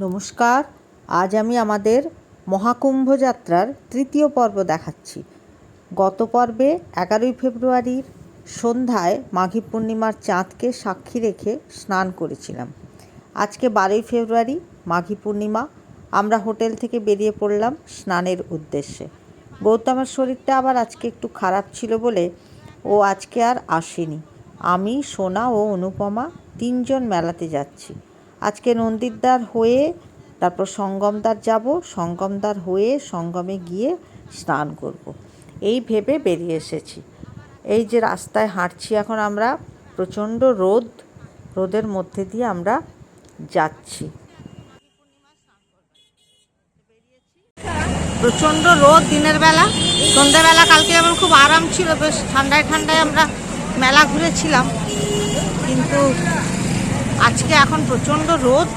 নমস্কার। আজ আমি আমাদের মহাকুম্ভ যাত্রার তৃতীয় পর্ব দেখাচ্ছি। গত পর্বে 11ই ফেব্রুয়ারির সন্ধ্যায় মাঘী পূর্ণিমার চাঁদকে সাক্ষী রেখে স্নান করেছিলাম। আজকে 12ই ফেব্রুয়ারি মাঘী পূর্ণিমা। আমরা হোটেল থেকে বেরিয়ে পড়লাম স্নানের উদ্দেশ্যে। গৌতমের শরীরটা আবার আজকে একটু খারাপ ছিল বলে ও আজকে আর আসেনি। আমি, সোনা ও অনুপমা তিনজন মেলাতে যাচ্ছি। আজকে নন্দীদ্বার হয়ে তারপর সঙ্গমদ্বার যাব, সঙ্গমদ্বার হয়ে সঙ্গমে গিয়ে স্নান করব, এই ভেবে বেরিয়ে এসেছি। এই যে রাস্তায় হাঁটছি এখন আমরা, প্রচণ্ড রোদের মধ্যে দিয়ে আমরা যাচ্ছি। প্রচণ্ড রোদ দিনের বেলা, সন্ধ্যাবেলা কালকে যেমন খুব আরাম ছিল, বেশ ঠান্ডায় ঠান্ডায় আমরা মেলা ঘুরেছিলাম, কিন্তু আজকে এখন প্রচণ্ড রোদ।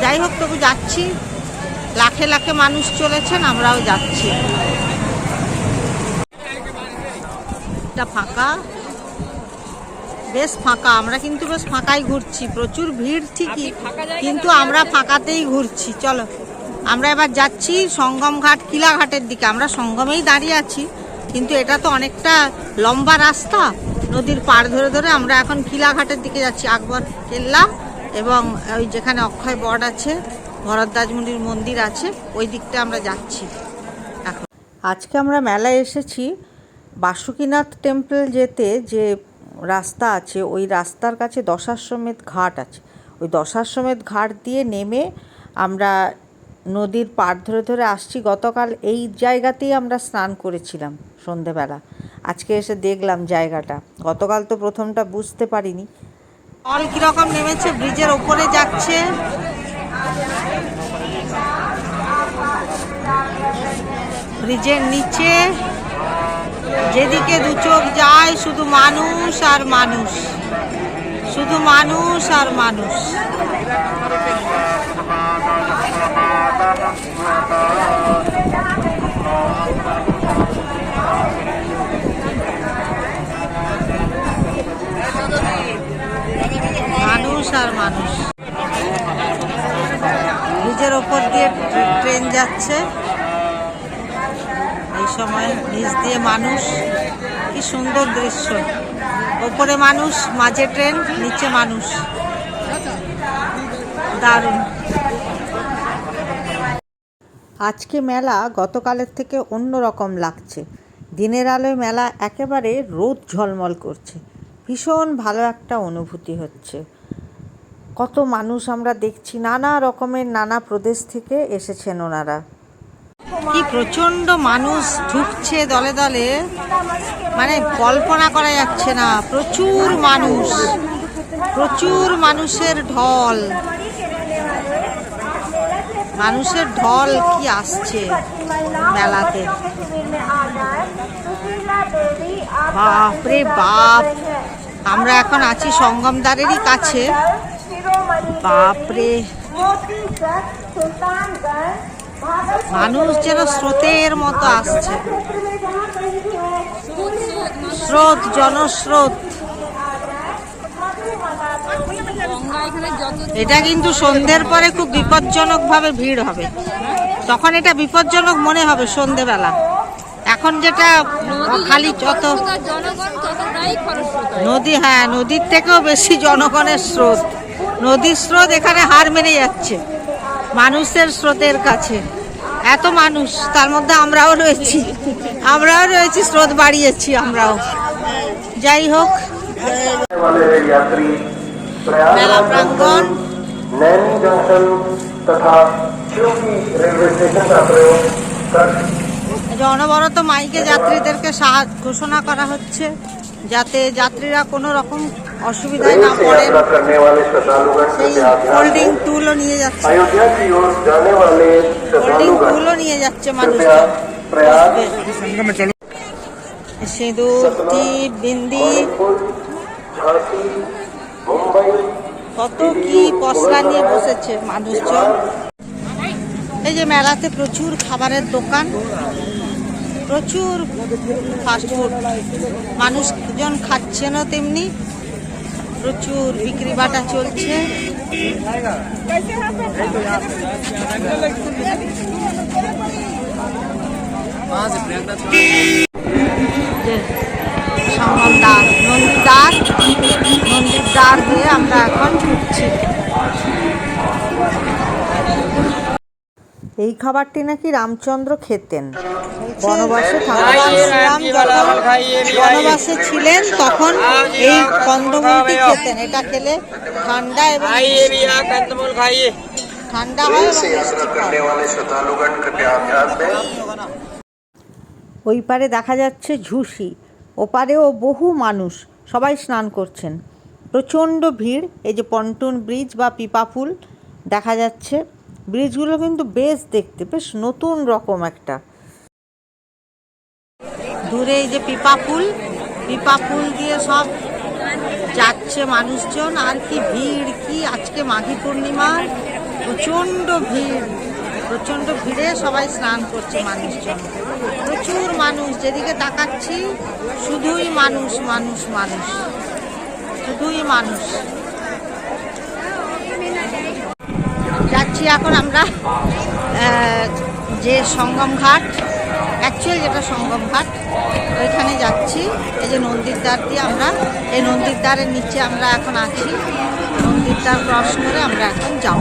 যাই হোক, তবু যাচ্ছি। লাখে লাখে মানুষ চলেছেন, আমরাও যাচ্ছি। এটা ফাঁকা, বেশ ফাঁকা। আমরা কিন্তু বেশ ফাঁকাই ঘুরছি। প্রচুর ভিড় ঠিকই, কিন্তু আমরা ফাঁকাতেই ঘুরছি। চলো, আমরা এবার যাচ্ছি সঙ্গম ঘাট, কিলাঘাটের দিকে। আমরা সঙ্গমেই দাঁড়িয়ে আছি, কিন্তু এটা তো অনেকটা লম্বা রাস্তা, নদীর পাড় ধরে ধরে আমরা এখন কিলাঘাটের দিকে যাচ্ছি। আকবর কেল্লা এবং ওই যেখানে অক্ষয় বট আছে, ভরদ্বাজমুনির মন্দির আছে, ওই দিকটা আমরা যাচ্ছি এখন। আজকে আমরা মেলায় এসেছি বাসুকীনাথ টেম্পল যেতে যে রাস্তা আছে, ওই রাস্তার কাছে দশাশ্বমেধ ঘাট আছে। ওই দশাশ্বমেধ ঘাট দিয়ে নেমে আমরা নদীর পাড় ধরে ধরে আসছি। গতকাল এই জায়গাতেই আমরা স্নান করেছিলাম সন্ধেবেলা। আজকে এসে দেখলাম জায়গাটা, গতকাল তো প্রথমটা বুঝতে পারিনি। জল কীরকম নেমেছে, ব্রিজের ওপরে যাচ্ছে। ব্রিজের নিচে যেদিকে দু চোখ যায় শুধু মানুষ আর মানুষ, শুধু মানুষ আর মানুষ। মানুষ আর মানুষ। ব্রিজের ওপর দিয়ে ট্রেন যাচ্ছে এই সময়, নিচ দিয়ে মানুষ। কি সুন্দর দৃশ্য, ওপরে মানুষ, মাঝে ট্রেন, নিচে মানুষ, দারুণ। আজকে মেলা গতকালের থেকে অন্য রকম লাগছে। দিনের আলোয় মেলা একেবারে রোদ ঝলমল করছে। ভীষণ ভালো একটা অনুভূতি হচ্ছে। কত মানুষ আমরা দেখছি, নানা রকমের নানা প্রদেশ থেকে এসেছেন ওনারা। কি প্রচণ্ড মানুষ ঢুকছে দলে দলে, মানে কল্পনা করা যাচ্ছে না। প্রচুর মানুষ, প্রচুর মানুষের ঢল, মানুষের ঢল কি আসছে মেলাতে। বাপরে বাপ, আমরা এখন আছি সঙ্গমদ্বারেরই কাছে। বাপরে, মানুষ যেন স্রোতের মতো আসছে, স্রোত, জনস্রোত। এটা কিন্তু সন্ধ্যের পরে খুব বিপজ্জনক ভাবে ভিড় হবে, তখন এটা বিপজ্জনক মনে হবে সন্ধ্যেবেলা। এখন যেটা খালি যত নদী, হ্যাঁ, নদীর থেকেও বেশি জনগণের স্রোত। নদীর স্রোত এখানে হার মেনে যাচ্ছে মানুষের স্রোতের কাছে। এত মানুষ, তার মধ্যে আমরাও রয়েছি, স্রোত বাড়িয়েছি আমরাও। যাই হোক, মেলা প্রাঙ্গণ, অনবরত মাইকে যাত্রীদেরকে ঘোষণা করা হচ্ছে যাতে যাত্রীরা কোনো রকম অসুবিধায় না পড়েন। সেই ফোল্ডিং টুলও নিয়ে যাচ্ছে, ফোল্ডিং টুলও নিয়ে যাচ্ছে মানুষরা। সিঁদুর, টিপ, বিন্দি, কত কি পসরা নিয়ে বসেছে মানুষজন। এই যে মেলাতে প্রচুর খাবারের দোকান, প্রচুর ফাস্টফুড, মানুষজন খাচ্ছেনও তেমনি। প্রচুর বিক্রি বাটা চলছে। সঙ্গমদ্বার, নন্দীর দ্বার হয়ে আমরা এখন ঢুকছি। এই খাবারটি নাকি রামচন্দ্র খেতেন। বনবাসে বনবাসে ছিলেন তখন এই কন্দমূলটি খেতেন। এটা খেলে ঠান্ডা এবং ঠান্ডা হয়। ওই পারে দেখা যাচ্ছে ঝুসি, ওপারেও বহু মানুষ, সবাই স্নান করছেন। প্রচণ্ড ভিড়। এই যে পন্টুন ব্রিজ বা পিপাপুল দেখা যাচ্ছে। ব্রিজগুলো কিন্তু বেশ দেখতে, বেশ নতুন রকম একটা। দূরে এই যে পিপাপুল দিয়ে সব যাচ্ছে মানুষজন। আর কি ভিড়, কি আজকে মাঘী পূর্ণিমার প্রচণ্ড ভিড়ে সবাই স্নান করছে মানুষজন। প্রচুর মানুষ, যেদিকে তাকাচ্ছি শুধুই মানুষ, শুধুই মানুষ। যাচ্ছি এখন আমরা যে সঙ্গম ঘাট, অ্যাকচুয়ালি যেটা সঙ্গম ঘাট, ওইখানে যাচ্ছি। এই যে নন্দীর দ্বার দিয়ে আমরা, এই নন্দীর দ্বারের নিচে আমরা এখন আছি। নন্দীর দ্বার ক্রস করে আমরা এখন যাব।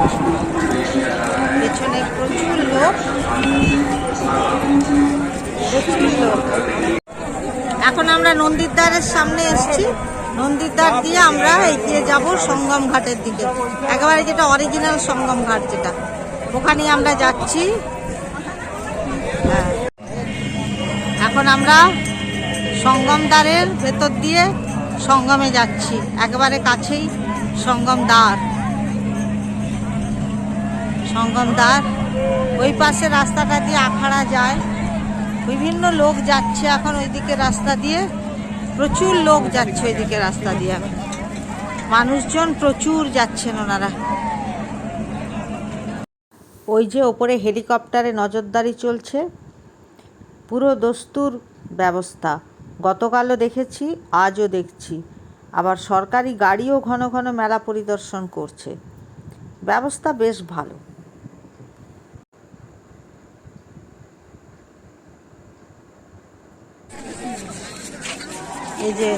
পেছনে প্রচুর লোক। এখন আমরা নন্দীর দ্বারের সামনে এসেছি। নন্দীর দ্বার দিয়ে আমরা এগিয়ে যাব সঙ্গম ঘাটের দিকে, একেবারে যেটা অরিজিনাল সঙ্গম ঘাট, যেটা ওখানে আমরা যাচ্ছি। এখন আমরা সঙ্গম দ্বারের ভেতর দিয়ে সঙ্গমে যাচ্ছি। একেবারে কাছেই সঙ্গম দ্বার। ওই পাশে রাস্তাটা দিয়ে আখাড়া যায়। বিভিন্ন লোক যাচ্ছে এখন ওইদিকে রাস্তা দিয়ে, প্রচুর লোক যাচ্ছে ওইদিকে রাস্তা দিয়ে। মানুষজন প্রচুর যাচ্ছেন ওনারা। ওই যে ওপরে হেলিকপ্টারে নজরদারি চলছে, পুরো দস্তুর ব্যবস্থা। গতকালও দেখেছি, আজও দেখছি। আবার সরকারি গাড়িও ঘন ঘন মেলা পরিদর্শন করছে। ব্যবস্থা বেশ ভালো। এই যে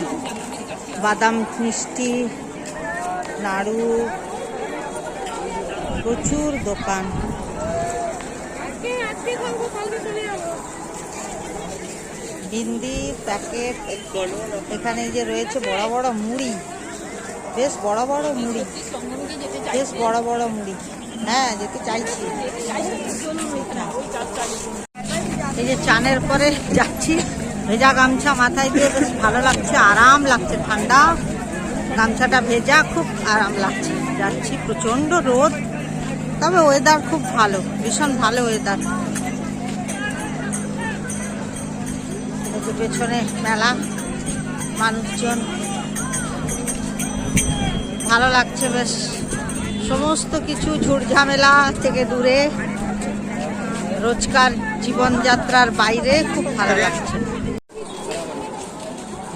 বাদাম মিষ্টি, নাড়ু, প্রচুর দোকান। বিন্দি প্যাকেট। এখানে এই যে রয়েছে বড় বড় মুড়ি, বেশ বড় বড় মুড়ি। হ্যাঁ, যেতে চাইছি। এই যে চানের পরে যাচ্ছি, ভেজা গামছা মাথায় দিয়ে বেশ ভালো লাগছে, আরাম লাগছে। ঠান্ডা গামছাটা ভেজা, খুব আরাম লাগছে। যাচ্ছি, প্রচণ্ড রোদ, তবে ওয়েদার খুব ভালো, ভীষণ ভালো ওয়েদার। পেছনে মেলা, মানুষজন, ভালো লাগছে বেশ। সমস্ত কিছু ঝুটঝামেলা থেকে দূরে, রোজকার জীবনযাত্রার বাইরে খুব ভালো লাগছে।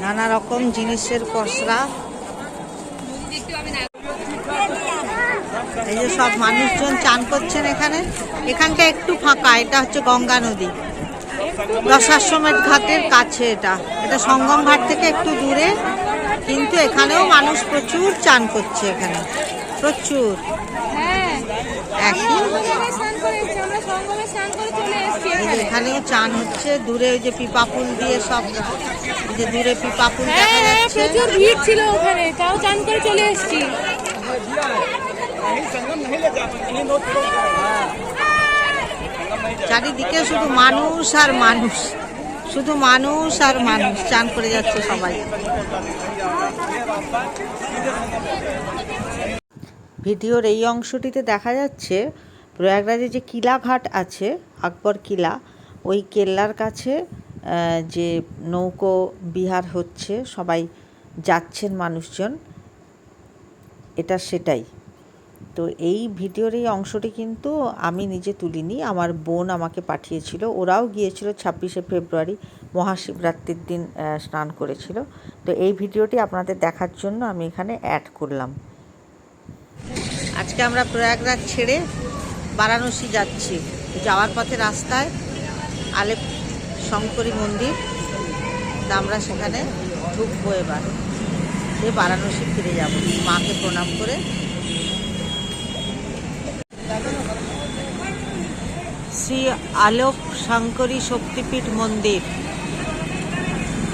নানা রকম জিনিসের পসরা। এই যে সব মানুষজন চান করছেন এখানে। এখানটা একটু ফাঁকা, এটা হচ্ছে গঙ্গা নদী, দশাশ্বমেধ ঘাটের কাছে। এটা সঙ্গম ঘাট থেকে একটু দূরে, কিন্তু এখানেও মানুষ প্রচুর চান করছে। এখানে প্রচুর, এখানেও চান হচ্ছে। দূরে ওই যে পিপাপুল দিয়ে সব, যে দূরে পিপাপুল দেখা যাচ্ছে। প্রচুর ভিড় ছিল ওখানে, তাও চান করে চলে এসেছি। চারিদিকে শুধু মানুষ আর মানুষ, শুধু মানুষ আর মানুষ, চান করে যাচ্ছে সবাই। ভিডিওর এই অংশটিতে দেখা যাচ্ছে প্রয়াগরাজে যে কিলাঘাট আছে, আকবর কিলা, ওই কেল্লার কাছে যে নৌকো বিহার হচ্ছে, সবাই যাচ্ছেন মানুষজন, এটা সেটাই। তো এই ভিডিওর এই অংশটি কিন্তু আমি নিজে তুলিনি, আমার বোন আমাকে পাঠিয়েছিল। ওরাও গিয়েছিল 26শে ফেব্রুয়ারি, মহাশিবরাত্রির দিন স্নান করেছিল। তো এই ভিডিওটি আপনাদের দেখার জন্য আমি এখানে অ্যাড করলাম। আজকে আমরা প্রয়াগরাজ ছেড়ে বারাণসী যাচ্ছি। যাওয়ার পথে রাস্তায় আলেপ শঙ্করী মন্দির, তা আমরা সেখানে ঢুকবো। এবার বারাণসী ফিরে যাব, মাকে প্রণাম করে। শ্রী আলোক শঙ্করী শক্তিপীঠ মন্দির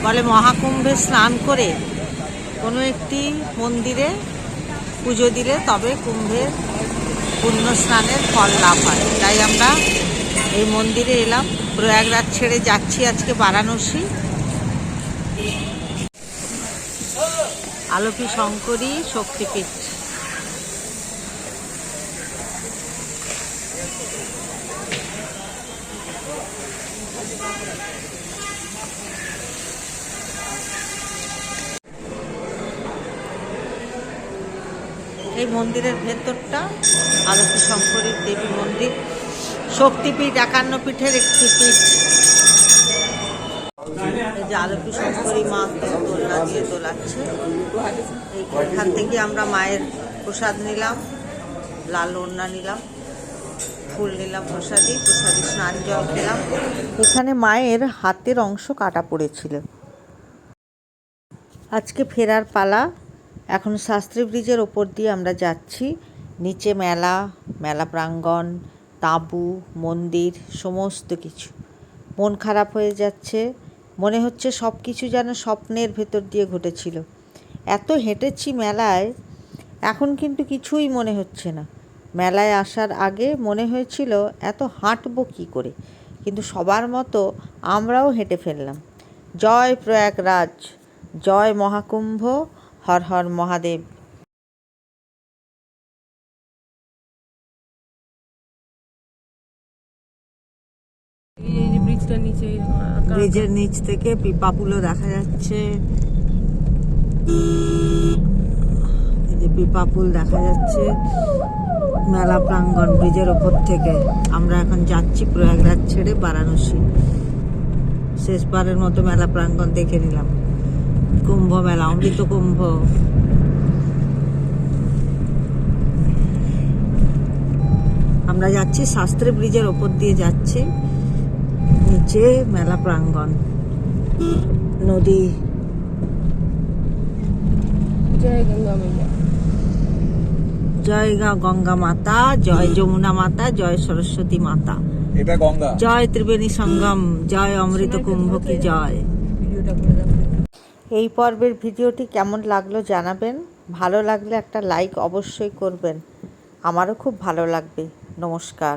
বলে মহাকুম্ভে স্নান করে কোনো একটি মন্দিরে পুজো দিলে তবে কুম্ভের পুণ্য স্নানের ফল লাভ হয়। তাই আমরা এই মন্দিরে এলাম। প্রয়াগরাজ ছেড়ে যাচ্ছি আজকে বারাণসী। আলোকী শঙ্করী শক্তিপীঠ। এই মন্দিরের ভেতরটা আলোকী শঙ্করী দেবী মন্দির, শক্তিপীঠ, 51 পীঠের একটি পীঠ। এই যে আলোকী শঙ্করী মা দোলনা দিয়ে দোলাচ্ছে। এখান থেকে আমরা মায়ের প্রসাদ নিলাম, লাল ওড়না নিলাম, ফুল নিলাম, প্রসাদী স্নান জল খেলাম। এখানে মায়ের হাতের অংশ কাটা পড়েছিল। আজকে ফেরার পালা। এখন শাস্ত্রী ব্রিজের ওপর দিয়ে আমরা যাচ্ছি। নিচে মেলা প্রাঙ্গণ, তাঁবু, মন্দির, সমস্ত কিছু। মন খারাপ হয়ে যাচ্ছে, মনে হচ্ছে সব কিছু যেন স্বপ্নের ভেতর দিয়ে ঘটেছিল। এত হেঁটেছি মেলায়, এখন কিন্তু কিছুই মনে হচ্ছে না। মেলায় আসার আগে মনে হয়েছিল এত হাঁটবো কী করে, কিন্তু সবার মতো আমরাও হেঁটে ফেললাম। জয় প্রয়াগরাজ, জয় মহাকুম্ভ, হর হর মহাদেব। ব্রিজের নিচ থেকে পিপাপুলো দেখা যাচ্ছে। এই যে পিপাপুল দেখা যাচ্ছে মেলা প্রাঙ্গণ ব্রিজের ওপর থেকে। আমরা এখন যাচ্ছি প্রয়াগরাজ ছেড়ে বারাণসী। শেষবারের মতো মেলা প্রাঙ্গণ দেখে নিলাম। কুম্ভ মেলা, অমৃত কুম্ভ। আমরা যাচ্ছি শাস্ত্রী ব্রিজের ওপর দিয়ে যাচ্ছি, নিচে মেলা প্রাঙ্গণ, নদী। জয় গঙ্গা মাতা, জয় গঙ্গা মাতা, জয় যমুনা মাতা, জয় সরস্বতী মাতা, এটা গঙ্গা। জয় ত্রিবেণী সঙ্গম, জয় অমৃত কুম্ভ কি জয়। এই পর্বের ভিডিওটি কেমন লাগলো জানাবেন। ভালো লাগলে একটা লাইক অবশ্যই করবেন, আমারও খুব ভালো লাগবে। নমস্কার।